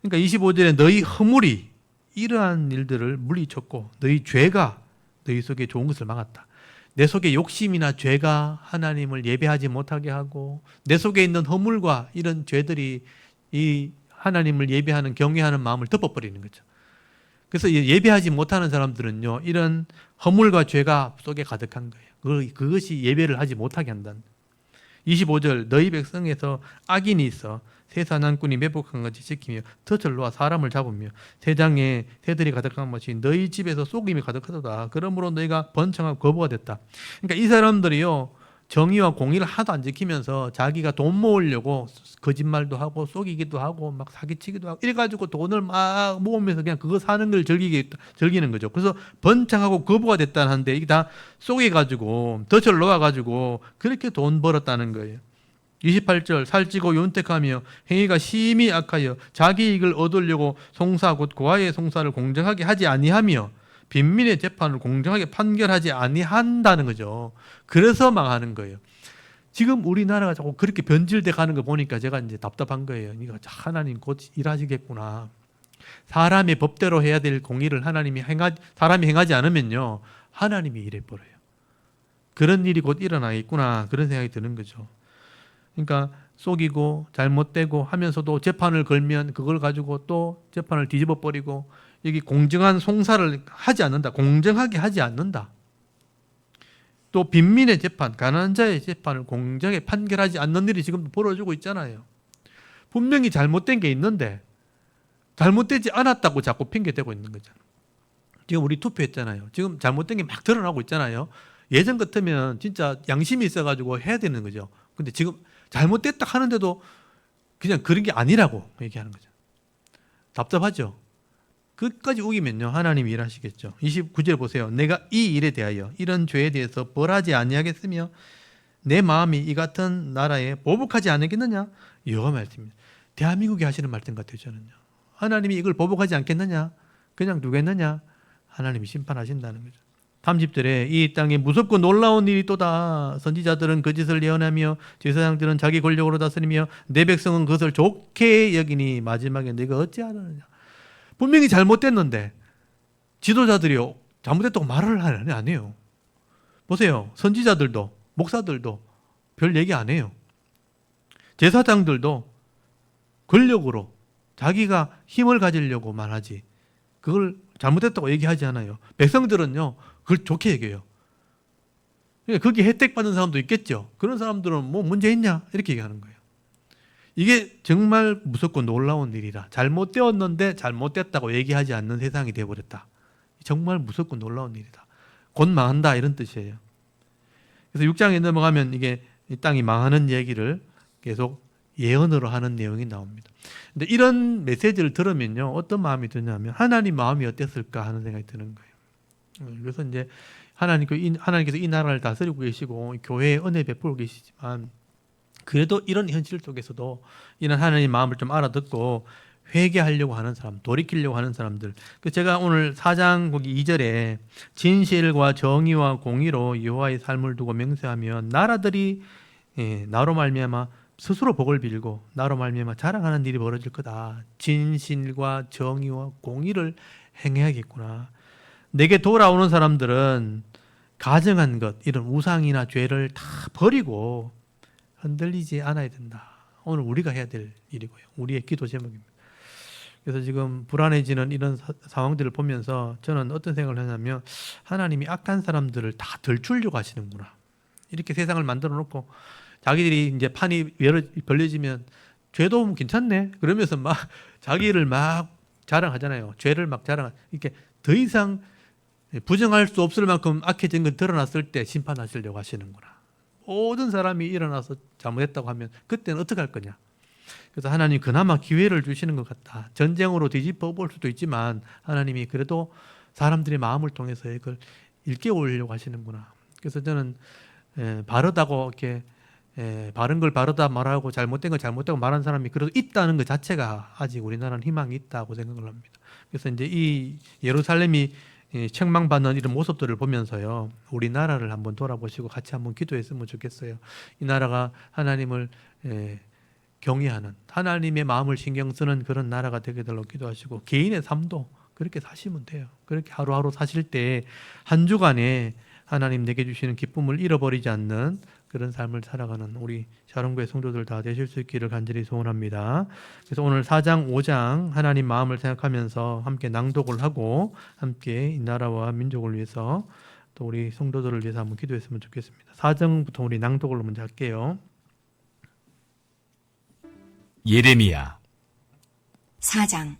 그러니까 25절에 너희 허물이 이러한 일들을 물리쳤고 너희 죄가 너희 속에 좋은 것을 막았다. 내 속에 욕심이나 죄가 하나님을 예배하지 못하게 하고 내 속에 있는 허물과 이런 죄들이 이 하나님을 예배하는 경외하는 마음을 덮어버리는 거죠. 그래서 예배하지 못하는 사람들은요, 이런 허물과 죄가 속에 가득한 거예요. 그것이 예배를 하지 못하게 한다는. 25절 너희 백성에서 악인이 있어 새 사냥꾼이 매복한 것이 지키며 덫을 놓아 사람을 잡으며 새장에 새들이 가득한 것이 너희 집에서 속임이 가득하도다. 그러므로 너희가 번창하고 거부가 됐다. 그러니까 이 사람들이요, 정의와 공의를 하나도 안 지키면서 자기가 돈 모으려고 거짓말도 하고 속이기도 하고 막 사기치기도 하고 이래가지고 돈을 막 모으면서 그냥 그거 사는 걸 즐기는 거죠. 그래서 번창하고 거부가 됐다는데 이게 다 속여가지고 덫을 놓아가지고 그렇게 돈 벌었다는 거예요. 28절 살찌고 윤택하며 행위가 심히 악하여 자기 이익을 얻으려고 송사 곧 고아의 송사를 공정하게 하지 아니하며 빈민의 재판을 공정하게 판결하지 아니한다는 거죠. 그래서 망하는 거예요. 지금 우리나라가 자꾸 그렇게 변질돼 가는 거 보니까 제가 이제 답답한 거예요. 이거 하나님 곧 일하시겠구나. 사람의 법대로 해야 될 공의를 사람이 행하지 않으면요, 하나님이 일해버려요. 그런 일이 곧 일어나겠구나, 그런 생각이 드는 거죠. 그러니까 속이고 잘못되고 하면서도 재판을 걸면 그걸 가지고 또 재판을 뒤집어 버리고 여기 공정한 송사를 하지 않는다. 공정하게 하지 않는다. 또 빈민의 재판, 가난한 자의 재판을 공정하게 판결하지 않는 일이 지금 벌어지고 있잖아요. 분명히 잘못된 게 있는데 잘못되지 않았다고 자꾸 핑계대고 있는 거잖아요. 지금 우리 투표했잖아요. 지금 잘못된 게 막 드러나고 있잖아요. 예전 같으면 진짜 양심이 있어가지고 해야 되는 거죠. 근데 지금 잘못됐다 하는데도 그냥 그런 게 아니라고 얘기하는 거죠. 답답하죠. 끝까지 우기면요, 하나님이 일하시겠죠. 29절 보세요. 내가 이 일에 대하여 이런 죄에 대해서 벌하지 아니하겠으며 내 마음이 이 같은 나라에 보복하지 않겠느냐? 여호와 말씀입니다. 대한민국이 하시는 말씀 같아요. 저는요. 하나님이 이걸 보복하지 않겠느냐? 그냥 두겠느냐? 하나님이 심판하신다는 거죠. 30절에 이 땅에 무섭고 놀라운 일이 또다. 선지자들은 그 짓을 예언하며 제사장들은 자기 권력으로 다스리며 내 백성은 그것을 좋게 여기니 마지막에 네가 어찌하느냐. 분명히 잘못됐는데 지도자들이요, 잘못됐다고 말을 안 해요. 보세요. 선지자들도 목사들도 별 얘기 안 해요. 제사장들도 권력으로 자기가 힘을 가지려고 말하지 그걸 잘못됐다고 얘기하지 않아요. 백성들은요, 그걸 좋게 얘기해요. 거기 혜택 받는 사람도 있겠죠. 그런 사람들은 뭐 문제 있냐 이렇게 얘기하는 거예요. 이게 정말 무섭고 놀라운 일이라. 잘못되었는데 잘못됐다고 얘기하지 않는 세상이 되어버렸다. 정말 무섭고 놀라운 일이다. 곧 망한다 이런 뜻이에요. 그래서 6장에 넘어가면 이게 이 땅이 망하는 얘기를 계속 예언으로 하는 내용이 나옵니다. 근데 이런 메시지를 들으면요, 어떤 마음이 드냐면 하나님 마음이 어땠을까 하는 생각이 드는 거예요. 그래서 이제 하나님께서 이 나라를 다스리고 계시고 교회에 은혜 베풀고 계시지만 그래도 이런 현실 속에서도 이런 하나님의 마음을 좀 알아듣고 회개하려고 하는 사람, 돌이키려고 하는 사람들. 제가 오늘 4장 거기 2절에 진실과 정의와 공의로 여호와의 삶을 두고 맹세하면 나라들이 나로 말미암아 스스로 복을 빌고 나로 말미암아 자랑하는 일이 벌어질 거다. 진실과 정의와 공의를 행해야겠구나. 내게 돌아오는 사람들은 가증한 것, 이런 우상이나 죄를 다 버리고 흔들리지 않아야 된다. 오늘 우리가 해야 될 일이고요. 우리의 기도 제목입니다. 그래서 지금 불안해지는 이런 상황들을 보면서 저는 어떤 생각을 하냐면 하나님이 악한 사람들을 다 덜추려고 하시는구나. 이렇게 세상을 만들어 놓고 자기들이 이제 판이 벌려지면 죄도 괜찮네. 그러면서 막 자기를 막 자랑하잖아요. 죄를 막 이렇게 더 이상 부정할 수 없을 만큼 악해진 건 드러났을 때 심판하시려고 하시는구나. 모든 사람이 일어나서 잘못했다고 하면 그때는 어떻게 할 거냐. 그래서 하나님 그나마 기회를 주시는 것 같다. 전쟁으로 뒤집어 볼 수도 있지만 하나님이 그래도 사람들의 마음을 통해서 이걸 일깨우려고 하시는구나. 그래서 저는 바르다고 이렇게 바른 걸 바르다 말하고 잘못된 걸 잘못되고 말하는 사람이 그래도 있다는 것 자체가 아직 우리나라는 희망이 있다고 생각을 합니다. 그래서 이제 이 예루살렘이 책망받는 이런 모습들을 보면서요, 우리나라를 한번 돌아보시고 같이 한번 기도했으면 좋겠어요. 이 나라가 하나님을 경외하는, 하나님의 마음을 신경 쓰는 그런 나라가 되게 달라고 기도하시고 개인의 삶도 그렇게 사시면 돼요. 그렇게 하루하루 사실 때 한 주간에 하나님 내게 주시는 기쁨을 잃어버리지 않는 그런 삶을 살아가는 우리 샤론교회 성도들 다 되실 수 있기를 간절히 소원합니다. 그래서 오늘 4장, 5장 하나님 마음을 생각하면서 함께 낭독을 하고 함께 이 나라와 민족을 위해서 또 우리 성도들을 위해서 한번 기도했으면 좋겠습니다. 4장부터 우리 낭독을 먼저 할게요. 예레미야 4장.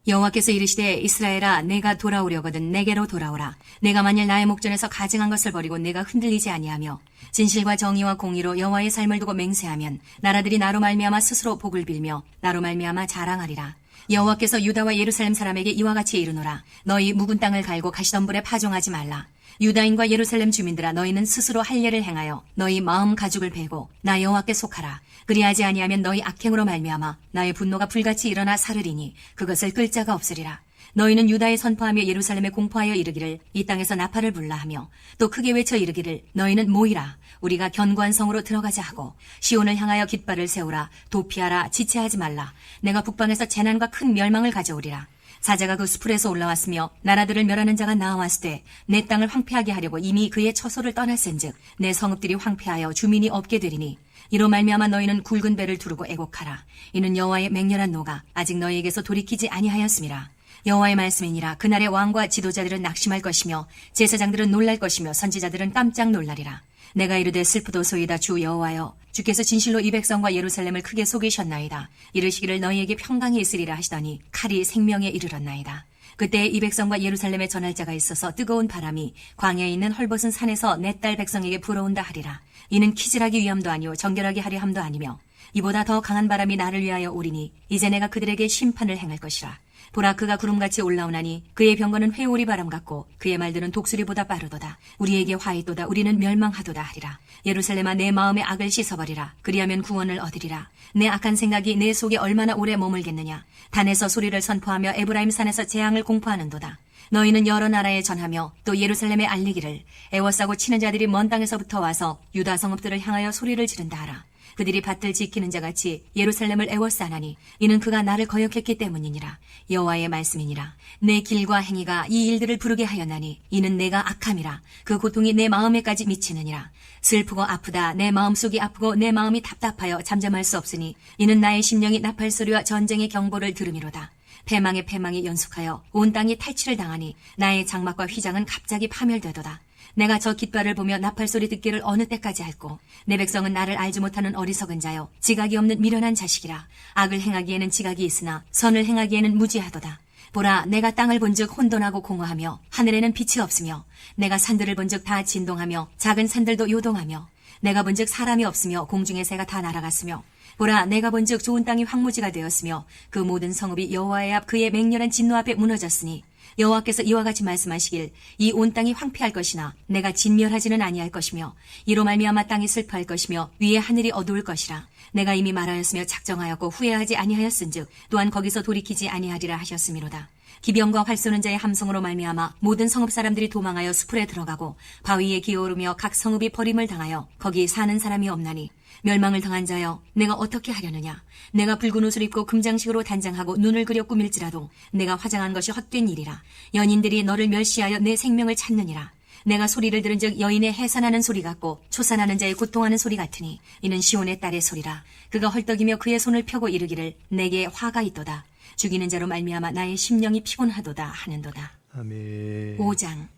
여호와께서 이르시되 이스라엘아 내가 돌아오려거든 내게로 돌아오라. 내가 만일 나의 목전에서 가증한 것을 버리고 내가 흔들리지 아니하며 진실과 정의와 공의로 여호와의 삶을 두고 맹세하면 나라들이 나로 말미암아 스스로 복을 빌며 나로 말미암아 자랑하리라. 여호와께서 유다와 예루살렘 사람에게 이와 같이 이르노라. 너희 묵은 땅을 갈고 가시덤불에 파종하지 말라. 유다인과 예루살렘 주민들아 너희는 스스로 할례를 행하여 너희 마음 가죽을 베고 나 여호와께 속하라. 그리하지 아니하면 너희 악행으로 말미암아 나의 분노가 불같이 일어나 사르리니 그것을 끌 자가 없으리라. 너희는 유다에 선포하며 예루살렘에 공포하여 이르기를 이 땅에서 나팔을 불라 하며 또 크게 외쳐 이르기를 너희는 모이라. 우리가 견고한 성으로 들어가자 하고 시온을 향하여 깃발을 세우라. 도피하라. 지체하지 말라. 내가 북방에서 재난과 큰 멸망을 가져오리라. 사자가 그 수풀에서 올라왔으며 나라들을 멸하는 자가 나와왔을 때 내 땅을 황폐하게 하려고 이미 그의 처소를 떠났은즉 내 성읍들이 황폐하여 주민이 없게 되리니 이로 말미암아 너희는 굵은 배를 두르고 애곡하라. 이는 여호와의 맹렬한 노가 아직 너희에게서 돌이키지 아니하였음이라. 여호와의 말씀이니라. 그날의 왕과 지도자들은 낙심할 것이며 제사장들은 놀랄 것이며 선지자들은 깜짝 놀라리라. 내가 이르되 슬프도소이다 주 여호와여 주께서 진실로 이 백성과 예루살렘을 크게 속이셨나이다. 이르시기를 너희에게 평강이 있으리라 하시더니 칼이 생명에 이르렀나이다. 그때 이 백성과 예루살렘에 전할 자가 있어서 뜨거운 바람이 광야에 있는 헐벗은 산에서 내 딸 백성에게 불어온다 하리라. 이는 키질하기 위함도 아니요 정결하게 하려 함도 아니며 이보다 더 강한 바람이 나를 위하여 오리니 이제 내가 그들에게 심판을 행할 것이라. 보라 그가 구름같이 올라오나니 그의 병거는 회오리 바람 같고 그의 말들은 독수리보다 빠르도다. 우리에게 화있도다. 우리는 멸망하도다 하리라. 예루살렘아 내 마음의 악을 씻어버리라. 그리하면 구원을 얻으리라. 내 악한 생각이 내 속에 얼마나 오래 머물겠느냐. 단에서 소리를 선포하며 에브라임 산에서 재앙을 공포하는도다. 너희는 여러 나라에 전하며 또 예루살렘에 알리기를 애워싸고 치는 자들이 먼 땅에서부터 와서 유다 성읍들을 향하여 소리를 지른다 하라. 그들이 밭을 지키는 자같이 예루살렘을 애워싸나니 이는 그가 나를 거역했기 때문이니라. 여호와의 말씀이니라. 내 길과 행위가 이 일들을 부르게 하였나니 이는 내가 악함이라. 그 고통이 내 마음에까지 미치느니라. 슬프고 아프다. 내 마음속이 아프고 내 마음이 답답하여 잠잠할 수 없으니 이는 나의 심령이 나팔소리와 전쟁의 경보를 들음이로다. 패망의 패망이 연속하여 온 땅이 탈취를 당하니 나의 장막과 휘장은 갑자기 파멸되도다. 내가 저 깃발을 보며 나팔소리 듣기를 어느 때까지 할꼬. 내 백성은 나를 알지 못하는 어리석은 자여 지각이 없는 미련한 자식이라. 악을 행하기에는 지각이 있으나 선을 행하기에는 무지하도다. 보라, 내가 땅을 본즉 혼돈하고 공허하며 하늘에는 빛이 없으며 내가 산들을 본즉 다 진동하며 작은 산들도 요동하며 내가 본즉 사람이 없으며 공중의 새가 다 날아갔으며 보라, 내가 본즉 좋은 땅이 황무지가 되었으며 그 모든 성읍이 여호와의 앞 그의 맹렬한 진노 앞에 무너졌으니 여호와께서 이와 같이 말씀하시길 이 온 땅이 황폐할 것이나 내가 진멸하지는 아니할 것이며 이로 말미암아 땅이 슬퍼할 것이며 위에 하늘이 어두울 것이라. 내가 이미 말하였으며 작정하였고 후회하지 아니하였은즉 또한 거기서 돌이키지 아니하리라 하셨음이로다. 기병과 활 쏘는 자의 함성으로 말미암아 모든 성읍 사람들이 도망하여 수풀에 들어가고 바위에 기어오르며 각 성읍이 버림을 당하여 거기 사는 사람이 없나니 멸망을 당한 자여 내가 어떻게 하려느냐. 내가 붉은 옷을 입고 금장식으로 단장하고 눈을 그려 꾸밀지라도 내가 화장한 것이 헛된 일이라. 연인들이 너를 멸시하여 내 생명을 찾느니라. 내가 소리를 들은즉 여인의 해산하는 소리 같고 초산하는 자의 고통하는 소리 같으니 이는 시온의 딸의 소리라. 그가 헐떡이며 그의 손을 펴고 이르기를 내게 화가 있도다. 죽이는 자로 말미암아 나의 심령이 피곤하도다 하는도다. 아멘. 5장.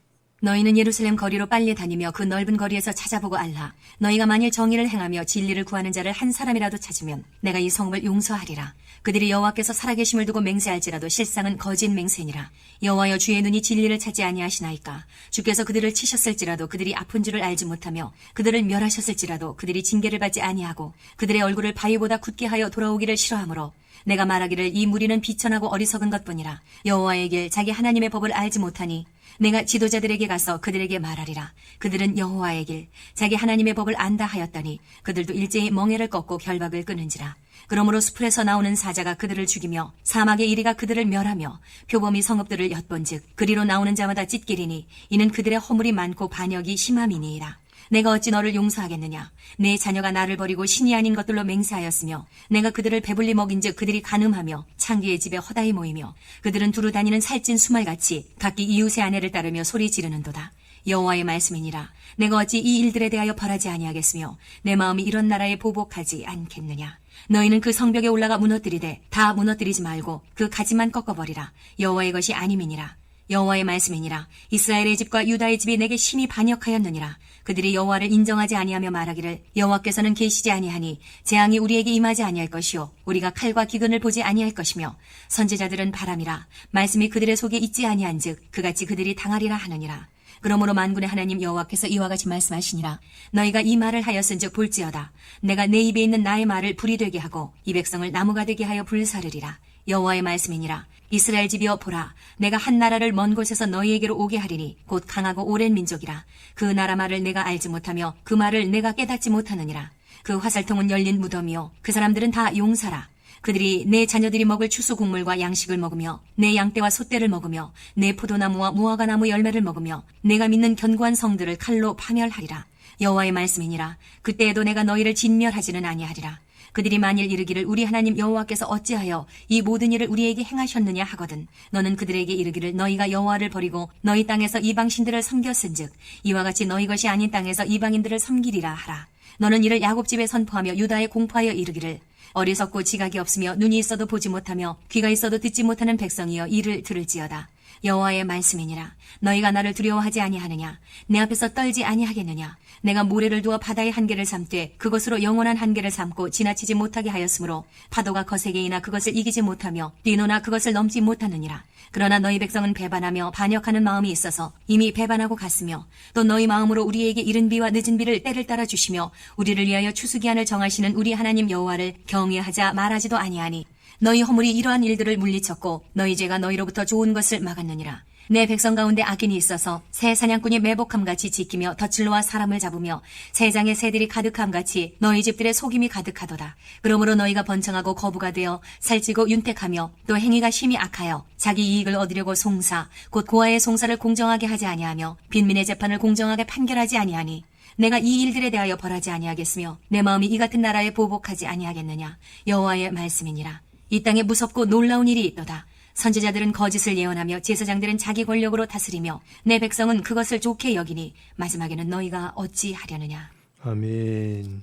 너희는 예루살렘 거리로 빨리 다니며 그 넓은 거리에서 찾아보고 알라. 너희가 만일 정의를 행하며 진리를 구하는 자를 한 사람이라도 찾으면 내가 이 성읍을 용서하리라. 그들이 여호와께서 살아계심을 두고 맹세할지라도 실상은 거짓 맹세니라. 여호와여, 주의 눈이 진리를 찾지 아니하시나이까. 주께서 그들을 치셨을지라도 그들이 아픈 줄을 알지 못하며 그들을 멸하셨을지라도 그들이 징계를 받지 아니하고 그들의 얼굴을 바위보다 굳게 하여 돌아오기를 싫어하므로 내가 말하기를 이 무리는 비천하고 어리석은 것뿐이라. 여호와의 길 자기 하나님의 법을 알지 못하니 내가 지도자들에게 가서 그들에게 말하리라. 그들은 여호와의 길 자기 하나님의 법을 안다 하였더니 그들도 일제히 멍에를 꺾고 결박을 끊은지라. 그러므로 수풀에서 나오는 사자가 그들을 죽이며 사막의 이리가 그들을 멸하며 표범이 성읍들을 엿본즉 그리로 나오는 자마다 찢기리니 이는 그들의 허물이 많고 반역이 심함이니이다. 내가 어찌 너를 용서하겠느냐. 내 자녀가 나를 버리고 신이 아닌 것들로 맹세하였으며 내가 그들을 배불리 먹인즉 그들이 간음하며 창기의 집에 허다히 모이며 그들은 두루 다니는 살찐 수말같이 각기 이웃의 아내를 따르며 소리 지르는도다. 여호와의 말씀이니라. 내가 어찌 이 일들에 대하여 벌하지 아니하겠으며 내 마음이 이런 나라에 보복하지 않겠느냐. 너희는 그 성벽에 올라가 무너뜨리되 다 무너뜨리지 말고 그 가지만 꺾어버리라. 여호와의 것이 아님이니라. 여호와의 말씀이니라. 이스라엘의 집과 유다의 집이 내게 심히 반역하였느니라. 그들이 여호와를 인정하지 아니하며 말하기를 여호와께서는 계시지 아니하니 재앙이 우리에게 임하지 아니할 것이요 우리가 칼과 기근을 보지 아니할 것이며 선지자들은 바람이라. 말씀이 그들의 속에 있지 아니한즉 그같이 그들이 당하리라 하느니라. 그러므로 만군의 하나님 여호와께서 이와 같이 말씀하시니라. 너희가 이 말을 하였은즉 볼지어다. 내가 내 입에 있는 나의 말을 불이 되게 하고 이 백성을 나무가 되게 하여 불사르리라. 여호와의 말씀이니라. 이스라엘 집이여 보라. 내가 한 나라를 먼 곳에서 너희에게로 오게 하리니 곧 강하고 오랜 민족이라. 그 나라 말을 내가 알지 못하며 그 말을 내가 깨닫지 못하느니라. 그 화살통은 열린 무덤이요 그 사람들은 다 용사라. 그들이 내 자녀들이 먹을 추수 곡물과 양식을 먹으며 내 양떼와 소떼를 먹으며 내 포도나무와 무화과나무 열매를 먹으며 내가 믿는 견고한 성들을 칼로 파멸하리라. 여호와의 말씀이니라. 그때에도 내가 너희를 진멸하지는 아니하리라. 그들이 만일 이르기를 우리 하나님 여호와께서 어찌하여 이 모든 일을 우리에게 행하셨느냐 하거든 너는 그들에게 이르기를 너희가 여호와를 버리고 너희 땅에서 이방신들을 섬겼은즉 이와 같이 너희 것이 아닌 땅에서 이방인들을 섬기리라 하라. 너는 이를 야곱 집에 선포하며 유다에 공포하여 이르기를 어리석고 지각이 없으며 눈이 있어도 보지 못하며 귀가 있어도 듣지 못하는 백성이여 이를 들을지어다. 여호와의 말씀이니라. 너희가 나를 두려워하지 아니하느냐. 내 앞에서 떨지 아니하겠느냐. 내가 모래를 두어 바다의 한계를 삼되 그것으로 영원한 한계를 삼고 지나치지 못하게 하였으므로 파도가 거세게 이나 그것을 이기지 못하며 뛰노나 그것을 넘지 못하느니라. 그러나 너희 백성은 배반하며 반역하는 마음이 있어서 이미 배반하고 갔으며 또 너희 마음으로 우리에게 이른 비와 늦은 비를 때를 따라 주시며 우리를 위하여 추수기한을 정하시는 우리 하나님 여호와를 경외하자 말하지도 아니하니 너희 허물이 이러한 일들을 물리쳤고 너희 죄가 너희로부터 좋은 것을 막았느니라. 내 백성 가운데 악인이 있어서 새 사냥꾼이 매복함같이 지키며 덫을로와 사람을 잡으며 새장의 새들이 가득함같이 너희 집들의 속임이 가득하도다. 그러므로 너희가 번창하고 거부가 되어 살찌고 윤택하며 또 행위가 심히 악하여 자기 이익을 얻으려고 송사 곧 고아의 송사를 공정하게 하지 아니하며 빈민의 재판을 공정하게 판결하지 아니하니 내가 이 일들에 대하여 벌하지 아니하겠으며 내 마음이 이 같은 나라에 보복하지 아니하겠느냐. 여호와의 말씀이니라. 이 땅에 무섭고 놀라운 일이 있도다. 선지자들은 거짓을 예언하며 제사장들은 자기 권력으로 다스리며 내 백성은 그것을 좋게 여기니 마지막에는 너희가 어찌 하려느냐. 아멘.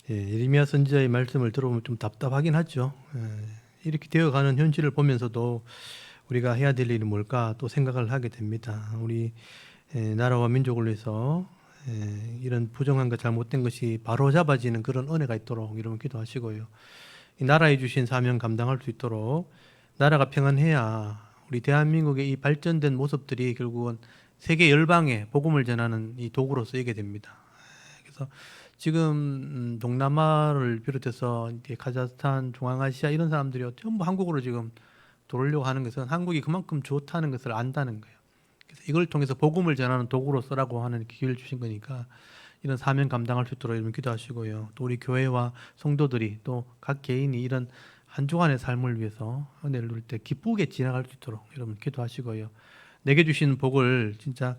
예레미야 선지자의 말씀을 들어보면 좀 답답하긴 하죠. 이렇게 되어가는 현실을 보면서도 우리가 해야 될 일이 뭘까 또 생각을 하게 됩니다. 우리 나라와 민족을 위해서 이런 부정한과 잘못된 것이 바로잡아지는 그런 은혜가 있도록 여러분 기도하시고요. 이 나라에 주신 사명 감당할 수 있도록 나라가 평안해야 우리 대한민국의 이 발전된 모습들이 결국은 세계 열방에 복음을 전하는 이 도구로 쓰이게 됩니다. 그래서 지금 동남아를 비롯해서 이제 카자흐스탄, 중앙아시아 이런 사람들이 전부 한국으로 지금 들어오려고 하는 것은 한국이 그만큼 좋다는 것을 안다는 거예요. 그래서 이걸 통해서 복음을 전하는 도구로 쓰라고 하는 기회를 주신 거니까 이런 사명 감당할 수 있도록 여러분 기도하시고요. 또 우리 교회와 성도들이 또 각 개인이 이런 한 주간의 삶을 위해서 은혜를 누릴 때 기쁘게 지나갈 수 있도록 여러분 기도하시고요. 내게 주신 복을 진짜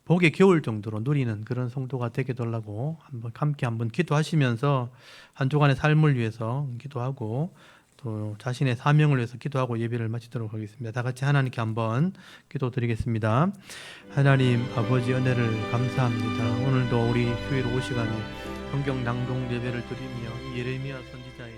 복의 겨울 정도로 누리는 그런 성도가 되게 되려고 함께 한번 기도하시면서 한 주간의 삶을 위해서 기도하고 또 자신의 사명을 위해서 기도하고 예배를 마치도록 하겠습니다. 다 같이 하나님께 한번 기도드리겠습니다. 하나님 아버지 은혜를 감사합니다. 오늘도 우리 주일 오후 시간에 성경 낭독 예배를 드리며 예레미야 선지자의